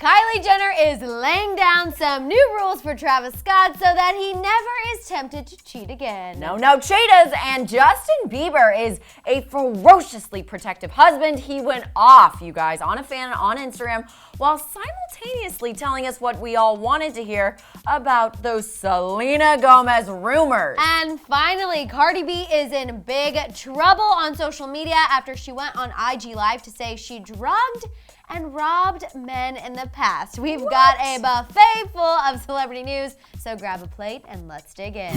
Kylie Jenner is laying down some new rules for Travis Scott so that he never is tempted to cheat again. No cheaters. And Justin Bieber is a ferociously protective husband. He went off, you guys, on a fan on Instagram while simultaneously telling us what we all wanted to hear about those Selena Gomez rumors. And finally, Cardi B is in big trouble on social media after she went on IG Live to say she drugged and robbed men in the past. We've got a buffet full of celebrity news, so grab a plate and let's dig in.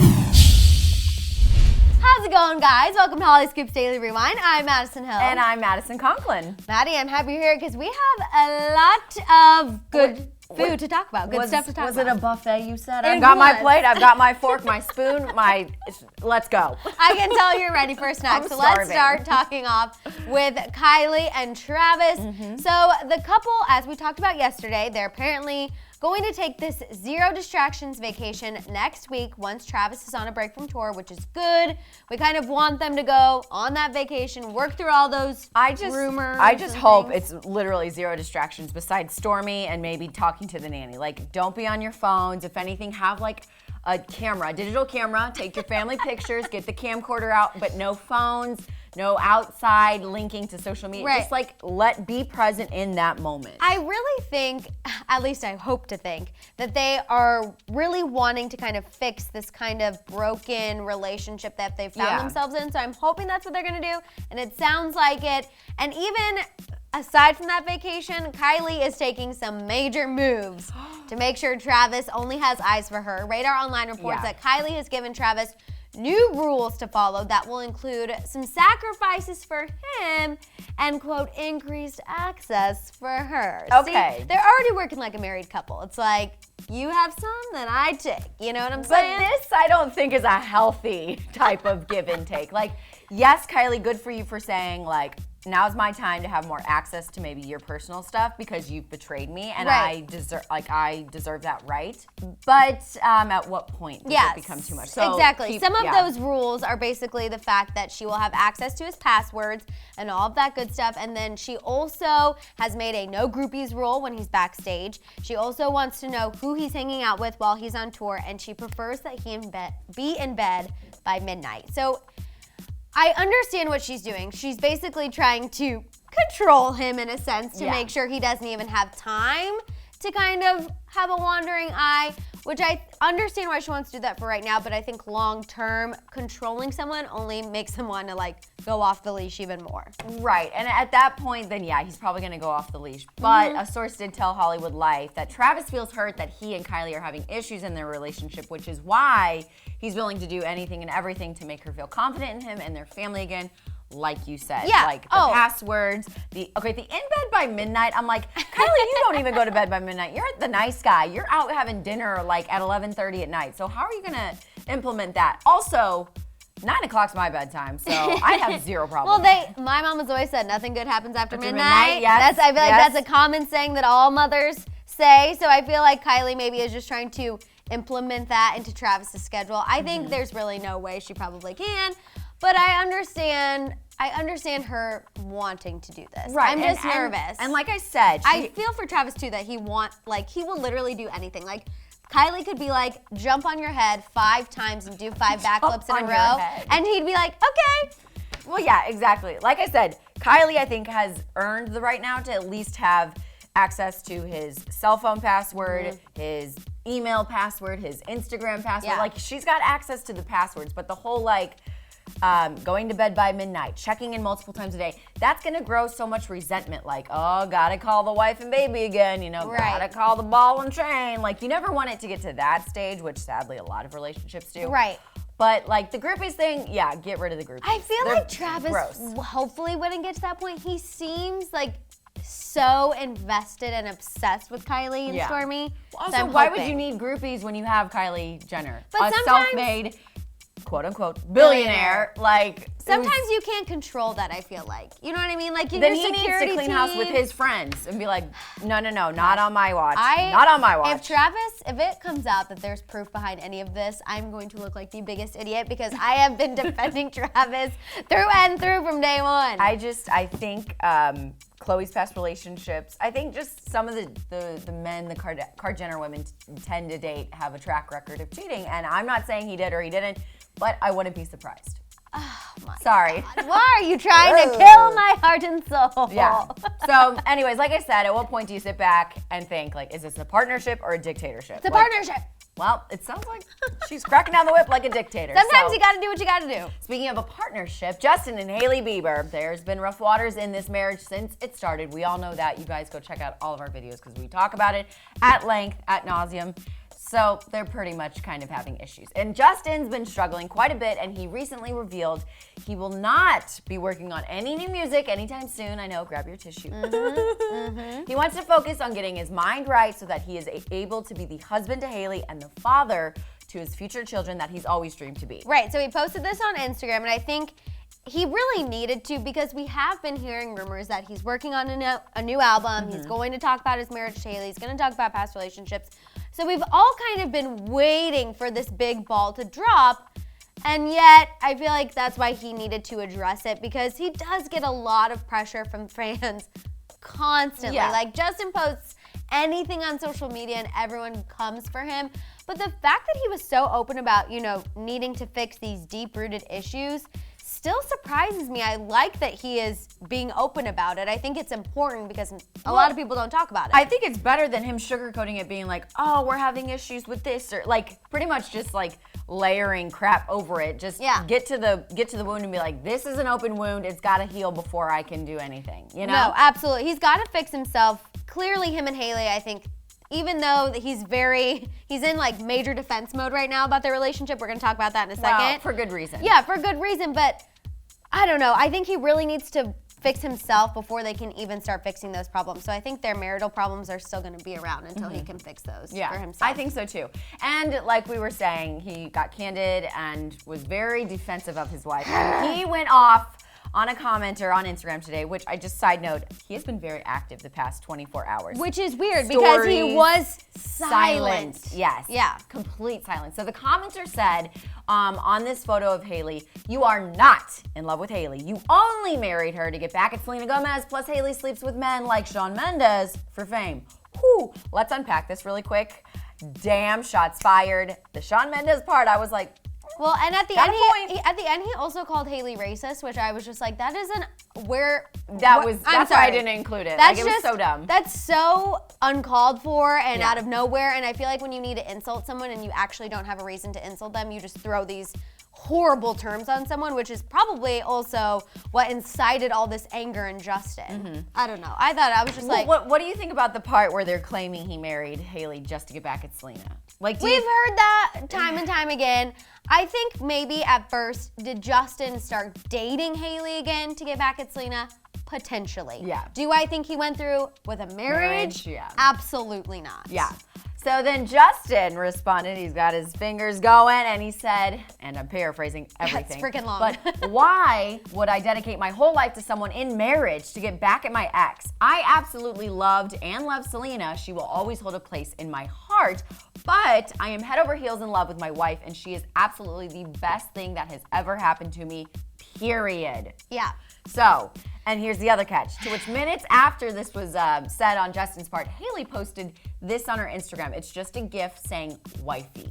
How's it going, guys? Welcome to Hollyscoop's Daily Rewind. I'm Madison Hill. And I'm Madison Conklin. Maddie, I'm happy you're here because we have a lot of good food to talk about, good stuff to talk about. Was it a buffet, you said? It I've got my was. plate, I've got my fork, my spoon, let's go. I can tell you're ready for a snack. I'm So let's starving. start talking off with Kylie and Travis. So the couple, as we talked about yesterday, they're apparently going to take this zero distractions vacation next week once Travis is on a break from tour, which is good. We kind of want them to go on that vacation, work through all those rumors. I just and hope things. it's literally zero distractions besides Stormy and maybe talking to the nanny. Like, don't be on your phones. If anything, have like a camera, a digital camera, take your family pictures, get the camcorder out, but no phones, no outside linking to social media. Right. Just like be present in that moment. I really think, at least I hope to think, that they are really wanting to kind of fix this kind of broken relationship that they've found themselves in. So I'm hoping that's what they're gonna do, and it sounds like it. And even aside from that vacation, Kylie is taking some major moves to make sure Travis only has eyes for her. Radar Online reports that Kylie has given Travis new rules to follow that will include some sacrifices for him and, quote, increased access for her. Okay. See, they're already working like a married couple. It's like, you have some, then I take. You know what I'm saying? But this, I don't think, is a healthy type of give and take. Like, yes, Kylie, good for you for saying, like, now's my time to have more access to maybe your personal stuff because you've betrayed me and I deserve that right. But at what point does it become too much? So exactly. Some of those rules are basically the fact that she will have access to his passwords and all of that good stuff. And then she also has made a no groupies rule when he's backstage. She also wants to know who he's hanging out with while he's on tour, and she prefers that he be in bed by midnight. So I understand what she's doing. She's basically trying to control him in a sense to make sure he doesn't even have time to kind of have a wandering eye, which I understand why she wants to do that for right now, but I think long term, controlling someone only makes them want to like go off the leash even more. Right, and at that point, then he's probably gonna go off the leash. But a source did tell Hollywood Life that Travis feels hurt that he and Kylie are having issues in their relationship, which is why he's willing to do anything and everything to make her feel confident in him and their family again. Like you said, like the passwords, the in bed by midnight. I'm like, Kylie, you don't even go to bed by midnight. You're the nice guy. You're out having dinner like at 11:30 at night. So how are you gonna implement that? Also, 9 o'clock's my bedtime, so I have zero problem. Well, my mom has always said nothing good happens after midnight. Yes, I feel like that's a common saying that all mothers say. So I feel like Kylie maybe is just trying to implement that into Travis's schedule. I think there's really no way she probably can. But I understand her wanting to do this. Right. I'm just nervous. And like I said, I feel for Travis too that he will literally do anything. Like, Kylie could be like, jump on your head 5 times and do 5 backflips in a row. And he'd be like, okay. Well, yeah, exactly. Like I said, Kylie, I think, has earned the right now to at least have access to his cell phone password, his email password, his Instagram password. Yeah. Like, she's got access to the passwords, but the whole going to bed by midnight, checking in multiple times a day, that's gonna grow so much resentment. Like, oh, gotta call the wife and baby again, gotta call the ball and chain. Like, you never want it to get to that stage, which sadly a lot of relationships do. Right. But like the groupies thing, get rid of the groupies. I feel like Travis hopefully wouldn't get to that point. He seems like so invested and obsessed with Kylie and Stormy. Also, why would you need groupies when you have Kylie Jenner? But a self-made, quote-unquote, billionaire. Like, sometimes you can't control that, I feel like. You know what I mean? Like, then he needs to clean house with his friends and be like, no, not on my watch. Not on my watch. If it comes out that there's proof behind any of this, I'm going to look like the biggest idiot because I have been defending Travis through and through from day one. I think Khloe's past relationships. I think just some of the men the Kard Jenner women tend to date have a track record of cheating. And I'm not saying he did or he didn't, but I wouldn't be surprised. Oh my Sorry. God. Why are you trying to kill my heart and soul? Yeah. So anyways, like I said, at what point do you sit back and think, like, is this a partnership or a dictatorship? It's a partnership. Well, it sounds like she's cracking down the whip like a dictator. Sometimes you gotta do what you gotta do. Speaking of a partnership, Justin and Hailey Bieber, there's been rough waters in this marriage since it started. We all know that. You guys go check out all of our videos because we talk about it at length, ad nauseum. So they're pretty much kind of having issues. And Justin's been struggling quite a bit, and he recently revealed he will not be working on any new music anytime soon. I know, grab your tissue. He wants to focus on getting his mind right so that he is able to be the husband to Hailey and the father to his future children that he's always dreamed to be. Right, so he posted this on Instagram, and I think he really needed to because we have been hearing rumors that he's working on a new album. He's going to talk about his marriage to Hailey. He's going to talk about past relationships. So we've all kind of been waiting for this big ball to drop, and yet I feel like that's why he needed to address it because he does get a lot of pressure from fans constantly. Yeah. Like Justin posts anything on social media and everyone comes for him. But the fact that he was so open about, needing to fix these deep-rooted issues still surprises me. I like that he is being open about it. I think it's important because a lot of people don't talk about it. I think it's better than him sugarcoating it, being like, oh, we're having issues with this, or like pretty much just like layering crap over it. Just get to the wound and be like, this is an open wound. It's got to heal before I can do anything. No, absolutely. He's got to fix himself. Clearly, him and Hailey, I think, even though he's in like major defense mode right now about their relationship. We're going to talk about that in a second. Well, for good reason. Yeah, for good reason. But I don't know. I think he really needs to fix himself before they can even start fixing those problems. So I think their marital problems are still going to be around until he can fix those for himself. I think so too. And like we were saying, he got candid and was very defensive of his wife. And he went off on a commenter on Instagram today, which I just side note, he has been very active the past 24 hours. Which is weird because he was silent. Yes. Yeah. Complete silence. So the commenter said on this photo of Hailey, you are not in love with Hailey. You only married her to get back at Selena Gomez, plus Hailey sleeps with men like Shawn Mendes for fame. Whew. Let's unpack this really quick. Damn, shots fired. The Shawn Mendes part, I was like, well, and at the end, he also called Hailey racist, which I was just like, that isn't where. That's why I didn't include it. It was so dumb. That's so uncalled for and out of nowhere. And I feel like when you need to insult someone and you actually don't have a reason to insult them, you just throw these horrible terms on someone, which is probably also what incited all this anger in Justin. I don't know. I was just like, what do you think about the part where they're claiming he married Hailey just to get back at Selena? Like, we've heard that time and time again. I think maybe at first, did Justin start dating Hailey again to get back at Selena? Potentially. Yeah. Do I think he went through with a marriage? Yeah. Absolutely not. Yeah. So then Justin responded, he's got his fingers going, and he said, and I'm paraphrasing everything. That's freaking long. But why would I dedicate my whole life to someone in marriage to get back at my ex? I absolutely loved and love Selena. She will always hold a place in my heart, but I am head over heels in love with my wife, and she is absolutely the best thing that has ever happened to me, period. Yeah. So, and here's the other catch. To which minutes after this was said on Justin's part, Hailey posted this on her Instagram. It's just a GIF saying wifey.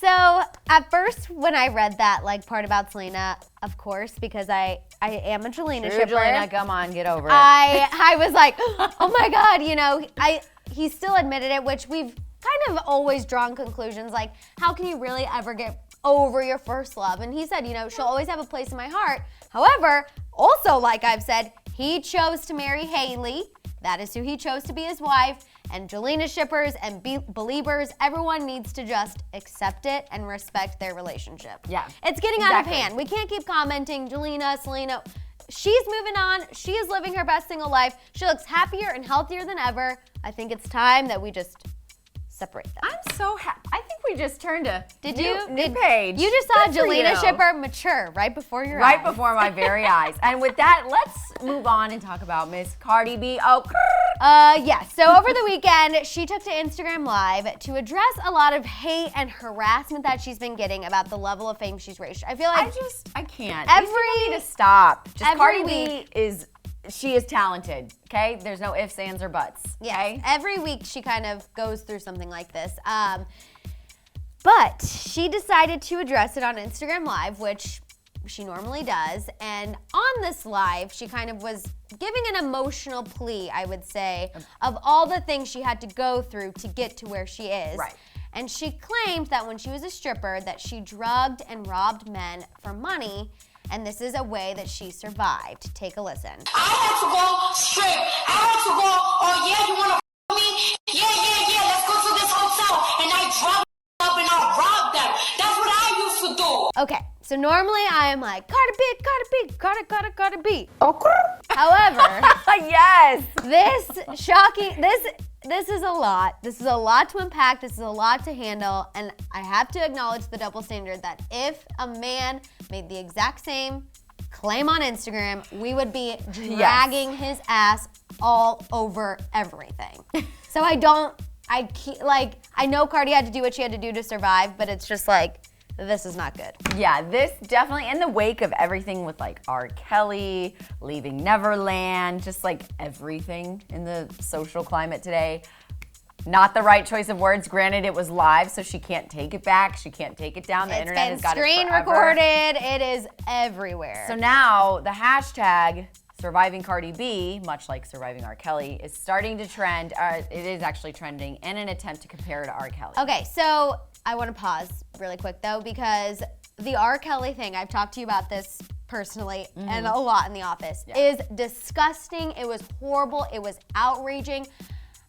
So at first when I read that part about Selena, of course, because I am a Jelena shipper. Jelena, come on, get over it. I was like, oh my God, he still admitted it, which we've kind of always drawn conclusions like, how can you really ever get over your first love? And he said, she'll always have a place in my heart. However, also like I've said, he chose to marry Hailey. That is who he chose to be his wife. And Jelena shippers and believers, everyone needs to just accept it and respect their relationship. Yeah. It's getting out of hand. We can't keep commenting, Jelena, Selena. She's moving on. She is living her best single life. She looks happier and healthier than ever. I think it's time that we just separate them. I'm so happy. I think we just turned a new page. You just saw Jelena shipper mature right before your eyes. Right before my very eyes. And with that, let's move on and talk about Miss Cardi B. Yes. So over the weekend, she took to Instagram Live to address a lot of hate and harassment that she's been getting about the level of fame she's reached. I feel like I can't. Every These people need to stop. Cardi B is she is talented, okay? There's no ifs, ands, or buts, okay? Yes. Every week she kind of goes through something like this. But she decided to address it on Instagram Live, which she normally does. And on this live, she kind of was giving an emotional plea, I would say, of all the things she had to go through to get to where she is. Right. And she claimed that when she was a stripper, that she drugged and robbed men for money, and this is a way that she survived. Take a listen. I had to go strip. I had to go, oh yeah, you wanna me? Yeah, let's go to this hotel. And I drug up and I robbed them. That's what I used to do. Okay, so normally I am like, Cardi B, Cardi B. Okay. However, Yes. This is a lot. This is a lot to unpack. This is a lot to handle. And I have to acknowledge the double standard that if a man made the exact same claim on Instagram, we would be dragging his ass all over everything. So I know Cardi had to do what she had to do to survive, but it's just like, this is not good. Yeah, this definitely, in the wake of everything with like R. Kelly, leaving Neverland, just like everything in the social climate today. Not the right choice of words. Granted, it was live, so she can't take it back. She can't take it down. The internet has got it forever. It's been screen recorded. It is everywhere. So now the hashtag Surviving Cardi B, much like Surviving R. Kelly, is starting to trend. It is actually trending in an attempt to compare to R. Kelly. Okay, so I want to pause really quick though, because the R. Kelly thing, I've talked to you about this personally and a lot in the office, is disgusting. It was horrible. It was outraging.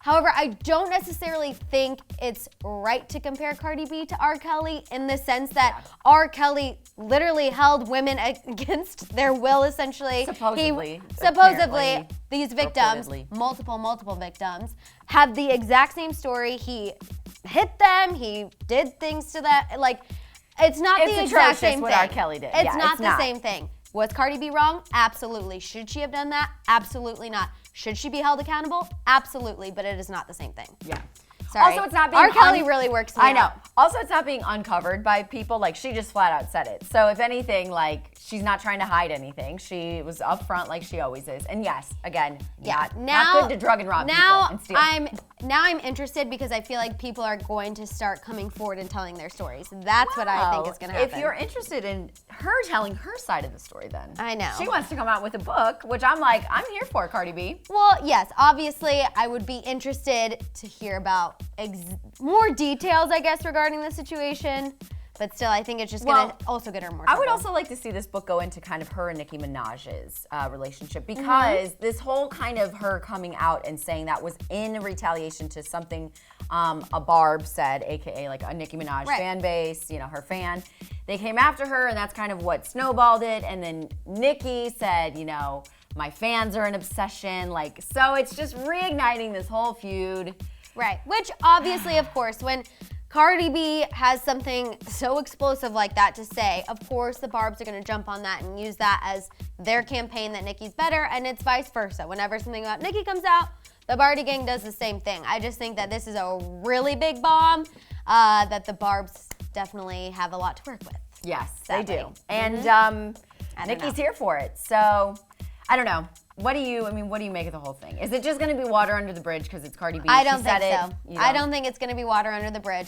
However, I don't necessarily think it's right to compare Cardi B to R. Kelly in the sense that R. Kelly literally held women against their will, essentially. Supposedly. Supposedly, these victims, reportedly. multiple victims, have the exact same story. He hit them, he did things to them. Like, it's not the exact same thing. What R. Kelly did. It's not the same thing. Was Cardi B wrong? Absolutely. Should she have done that? Absolutely not. Should she be held accountable? Absolutely, but it is not the same thing. Yeah. Sorry. Also, it's not being R. Kelly really works me I know. out. Also, it's not being uncovered by people. Like, she just flat out said it. So, if anything, like, she's not trying to hide anything. She was upfront like she always is. And yes, again, not good to drug and rob people and steal. Now I'm interested because I feel like people are going to start coming forward and telling their stories. That's what I think is going to happen. If you're interested in her telling her side of the story, then. I know. She wants to come out with a book, which I'm like, I'm here for, Cardi B. Well, yes, obviously, I would be interested to hear about more details, I guess, regarding the situation. But still, I think it's just going to also get her more trouble. I would also like to see this book go into kind of her and Nicki Minaj's relationship, because this whole kind of her coming out and saying that was in retaliation to something a Barb said, aka like a Nicki Minaj fan base, you know, her fan. They came after her, and that's kind of what snowballed it. And then Nicki said, you know, my fans are an obsession. Like, so it's just reigniting this whole feud. Right, which obviously, of course, when Cardi B has something so explosive like that to say, of course the Barbs are going to jump on that and use that as their campaign that Nicki's better, and it's vice versa. Whenever something about Nicki comes out, the Bardi gang does the same thing. I just think that this is a really big bomb that the Barbs definitely have a lot to work with. Yes, sadly. they do. And Nicki's here for it. So, I don't know. What do you make of the whole thing? Is it just going to be water under the bridge because it's Cardi B? I don't think so. I don't think it's going to be water under the bridge.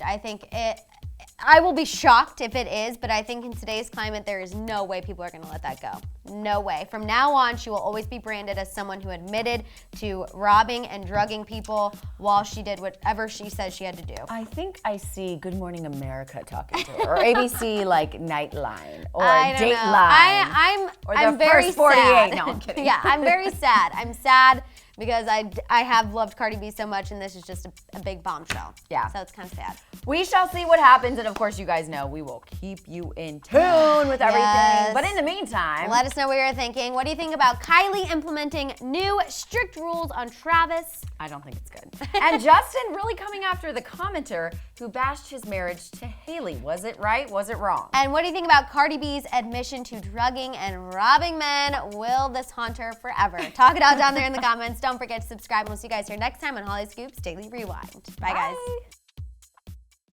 I will be shocked if it is, but I think in today's climate, there is no way people are going to let that go. No way. From now on, she will always be branded as someone who admitted to robbing and drugging people while she did whatever she said she had to do. I think I see Good Morning America talking to her, or ABC like Nightline, or Dateline, I'm very First 48. Sad. No, I'm kidding. Yeah, I'm very sad. I'm sad because I have loved Cardi B so much, and this is just a big bombshell. Yeah. So it's kind of sad. We shall see what happens, and of course, you guys know we will keep you in tune with everything. Yes. But in the meantime, let us know what you're thinking. What do you think about Kylie implementing new strict rules on Travis? I don't think it's good. And Justin really coming after the commenter who bashed his marriage to Haileys. Was it right? Was it wrong? And what do you think about Cardi B's admission to drugging and robbing men? Will this haunt her forever? Talk it out down there in the comments. Don't forget to subscribe, and we'll see you guys here next time on Hollyscoop's Daily Rewind. Bye, guys.